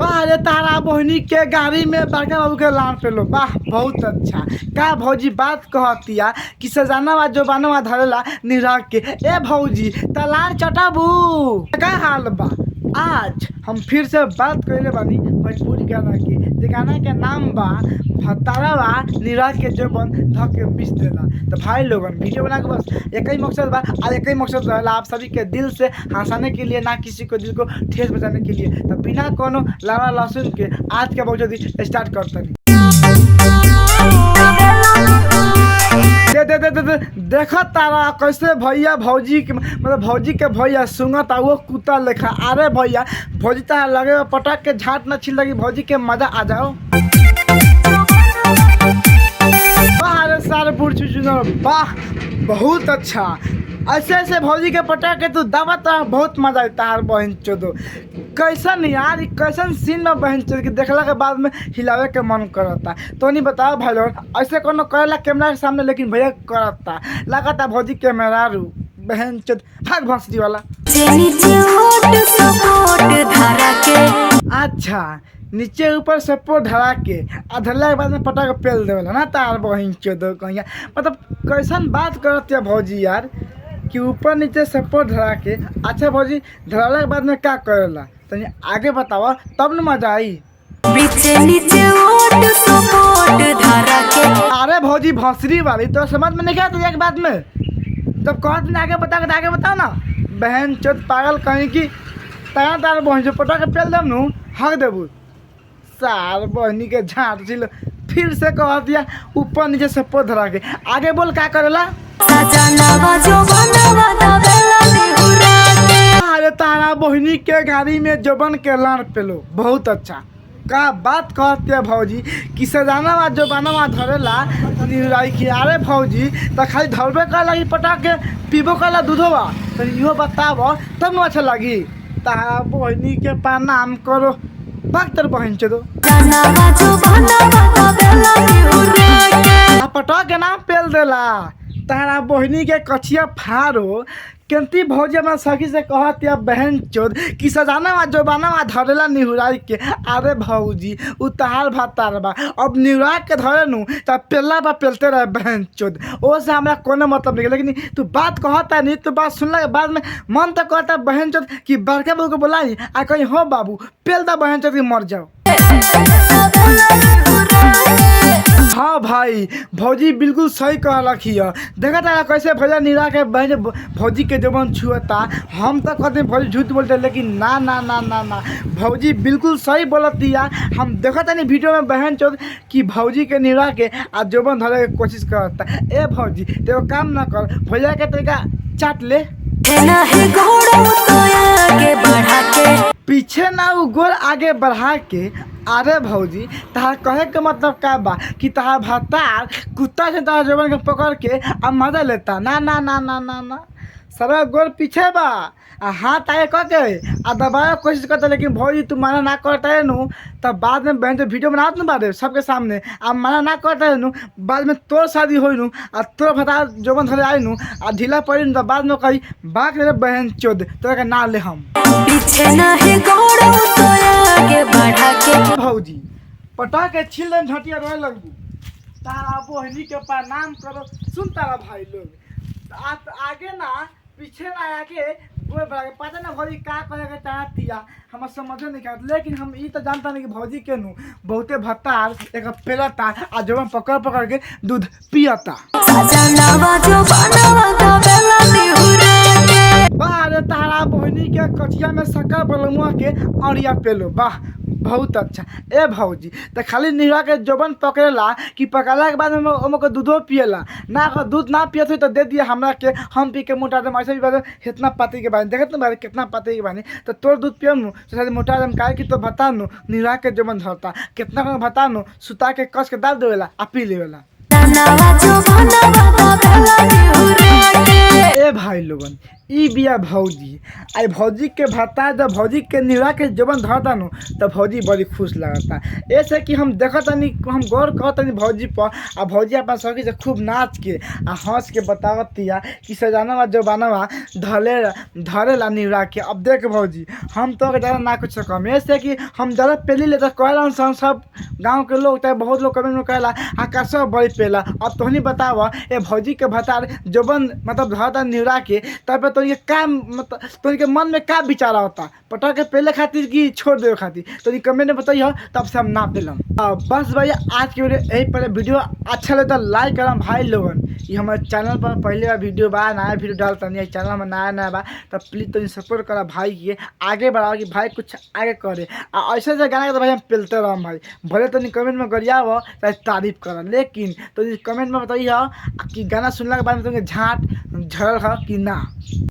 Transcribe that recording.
अरे तारा बहनी के गाड़ी में बड़का बाबू के लान पे लो वाह बहुत अच्छा का भौजी बात कहतिया कि सजाना जो बानवा धरेला निराग के ए भौजी तलान चटाबू का हाल बा। आज हम फिर से बात कइले बानी भोजपुरी गाना के जे गाना के नाम बा भतारावा निराग के जबन धक के मिस देला। तो भाई लोगन वीडियो बना के बस एक ही मकसद बा और एक ही मकसद रहला आप सभी के दिल से हंसाने के लिए, ना किसी को दिल को ठेस बजाने के लिए। तो बिना कोनो लावा लहसुन के आज के बहुत स्टार्ट करते हैं। देखो तारा कैसे भैया भौजी के मतलब भौजी के भैया सुंगत वो कुत्ता लेखा। अरे भैया भौजी तारा लगे पटक के झाट न छिल लगी भौजी के मजा आ जाओ। अरे सारे वाह बहुत अच्छा ऐसे ऐसे भौजी के पटक के तू दावत बहुत मजा आता है बहन चोदो। कैसन यार कैसन सीन में बहन चोद के देखला के बाद में हिलावे के मन करता। तो नहीं बताओ भाई लोग ऐसे कोनो करेला कैमरा के सामने लेकिन भैया करता लगाता भौजी कैमरा रू बहन चोद भाग भंसरी वाला। अच्छा नीचे ऊपर सपोर्ट धरा के आ धरला के बाद में पटा के पेल देवेला ना तार बहन चोदो कहिया। मतलब कैसन बात करत है भौजी यार कि ऊपर नीचे सपोर्ट धरा के। अच्छा भौजी धराला के बाद में क्या करेला तनी आगे बतावा तब न मजा आई। अरे भौजी भंसरी वाली तो समझ में नहीं आता एक बात में जब कहत आगे बता के आगे बताओ ना बहन चोद पागल कहीं की तार तार बहन जो पटा के पेल देम नु हक देबू सार बहनी के झाट छिल। फिर से कह दिया ऊपर नीचे सपोर्ट धरा के आगे बोल क्या करेला। अरे तारा बहनी के गाड़ी में जबन के लान पेलो बहुत अच्छा का बात कहते है भौजी कि सजाना जो बनावा धरेला निराई की। अरे भौजी तो खाली धरबे कर लगी पटा के पीबो कला दूधवा तो इहो बताबो तब न अच्छा लगी। तारा बहनी के प्रणाम करो भक्तर बहन चो पटा के नाम पेल देला तारा बहनी के कछिया फाड़ो केंती भौजी अपना सखी से कहत या बहन चोद कि सजाना जो बनावा धरेला निहुराई के। अरे भौजी उ तहार भातार बा अब निहुरा के धरे नु त पेला बा पेलते रहे बहन चोद ओ से हमरा कोनो मतलब नहीं। लेकिन तू बात कहता नहीं तो बात सुनला के बाद में मन तो कहता बहन चोद कि बड़का बाबू को बुलाई आ कहीं हो बाबू पेल दा बहन चोद के मर जाओ। हाँ भाई भौजी बिल्कुल सही कह रखी है। देखा था कैसे भैया निरा के बहन भौजी के जबान छुअता। हम तो कहते हैं भौजी झूठ बोलते लेकिन ना ना ना ना ना भौजी बिल्कुल सही बोलती है। हम देखा था नहीं वीडियो में बहन चौथ कि भौजी के निरा के आ जबान धरे के कोशिश करता। ए भौजी तो काम ना कर भैया के तरीका चाट ले पीछे ना वो गोल आगे बढ़ा के। अरे भौजी तहार कहे के मतलब का बा कि तहार भतार कुत्ता से तहार जबान के पकड़ के अब मजा लेता। ना ना ना ना ना ना सारा गोल पीछे बा आ हाथ आगे कह के आ दबाए कोशिश करता। लेकिन भौजी तू मना ना करता है नु तब बाद में बहन तो वीडियो बनात न बारे सबके सामने आ मना ना करता है नु बाद में तोर शादी होई नु आ तोर भतार जबान धरे आई नु आ ढीला पड़ी नु बाद में कही बाक ले बहन चोद तोरा के ना ले हम पीछे नहीं गोड़ो तो आगे बढ़ा के। भौजी पटा के छिल दे झटिया रोए लगबू तारा बहनी के प्रणाम करो। सुन तारा भाई लोग आगे ना पीछे ना आके गोल बढ़ा के पता ना भौजी का करे के चाहतिया हम समझ नहीं आता। लेकिन हम ई तो जानता नहीं कि भौजी के नु बहुते भतार एक पेलता आ जब पकड़ पकड़ के दूध पियता। अरे तारा बहनी के कचिया में शक्कर बलमुआ के अड़िया पेलो वाह बहुत अच्छा। ए भौजी तो खाली निरा के जबन पकड़ेला कि पकड़ला के बाद में ओमको दूधो पिएला ना अगर दूध ना पियत हो तो दे दिया हमरा के हम पी के मोटा दम। ऐसे भी बात इतना पाती के बानी देखत ना कितना पाती के बानी तो तोर दूध पियम नु तो शायद मोटा दम काहे कि तो बता नु निरा के जबन धरता कितना का बता नु सुता के कस के डाल देवेला आ पी लेवेला। ए भाई लोगन ई बिया भौजी आई भौजी के भत्ता जब भौजी के निरा के जबन धरता नु तब भौजी बड़ी खुश लगता। ऐसे कि हम देखतानी हम गौर करतानी भौजी पर आ भौजी अपन सखी से खूब नाच के आ हंस के बतावतिया कि सजाना जबाना धरेला निरा के। अब देख भौजी हम तो ज़्यादा ना कुछ कम ऐसे कि हम ज़्यादा पेली ले तो कहला सब गाँव के लोग चाहे बहुत लोग कमेंट में कहला आकाश बड़ी पेला। अब तोहनी बताव ए भौजी के भतार जबन मतलब धरता निरा के तब तो ये का मतलब तो के मन में का विचार होता पटा के पहले खातिर कि छोड़ देवे खातिर तो ये कमेंट में बताइए तब से हम नाप दिलम। बस भाई आज के वीडियो यही पहले वीडियो अच्छा लगे तो लाइक करम भाई लोगन। ये हमारे चैनल पर पहले बार वीडियो बा नया वीडियो डालता नहीं चैनल में नया बा तो प्लीज़ तो सपोर्ट करा भाई के आगे बढ़ाओ कि भाई कुछ आगे करे ऐसे ऐसे गाना तो भाई हम पेलते रह भाई भले तो कमेंट में गरिया हो चाहे तारीफ कर लेकिन तो कमेंट में बताइए कि गाना सुनने के बाद में तुमके झाट झड़ल है कि ना।